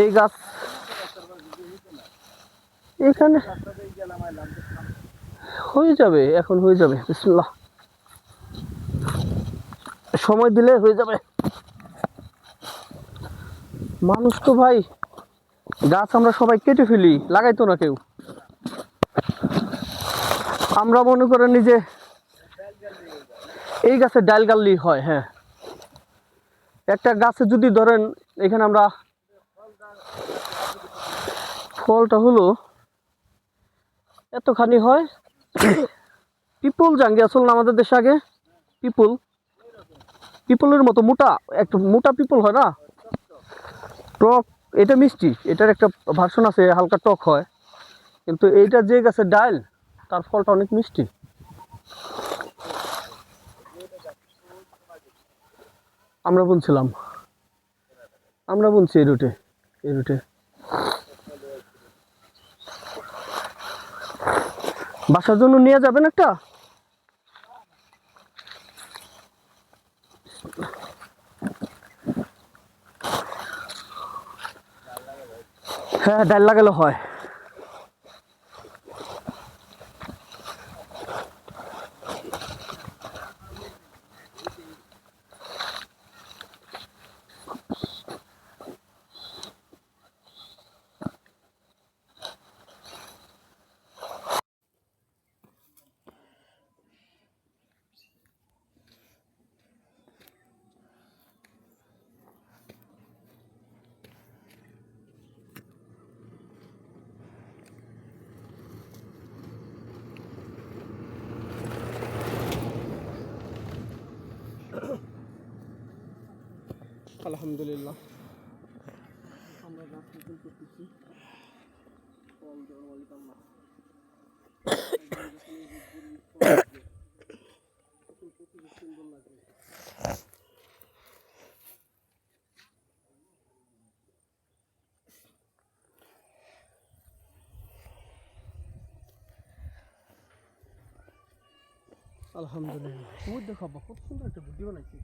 এই গাছ এখানে হয়ে যাবে, এখন হয়ে যাবে। বিসমিল্লাহ, সময় দিলে হয়ে যাবে। মানুষ তো ভাই, গাছ আমরা সবাই কেটে ফেলি, লাগাইতো না কেউ। আমরা মনে করেন যে এই গাছের ডাল গাললি হয়। হ্যাঁ, একটা গাছে যদি ধরেন এখানে আমরা ফলটা হলো এতখানি হয়। পিপল জাঙ্গি আসল না আমাদের দেশে আগে, পিপলের মতো মোটা, একটু মোটা পিপল হয় না, টক। এটা মিষ্টি, এটার একটা ভার্সন আছে হালকা টক হয়, কিন্তু এইটা যে গাছের ডাল তার ফলটা অনেক মিষ্টি। আমরা বুনছিলাম, আমরা বুনছি এই রুটে, এই রুটে। বাসার জন্য নিয়ে যাবেন একটা? হ্যাঁ, ডাল লাগালে হয়। আলহামদুলিল্লাহ, আমরা গাছ রোপণ করতেছি, ফল দেওয়ার মালিক আল্লাহ। সুন্দর লাগে। আলহামদুলিল্লাহ, তুমি দেখাবো কত সুন্দর একটা ভিডিও বানাইছি।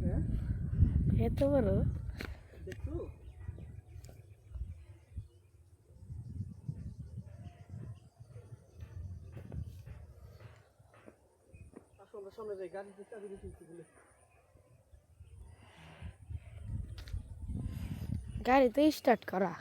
হ্যাঁ, এত বড় দেখছো? আসলে সামনে যাই, গাড়িতে চাবি দিতে বলে। গাড়িতে স্টার্ট করা।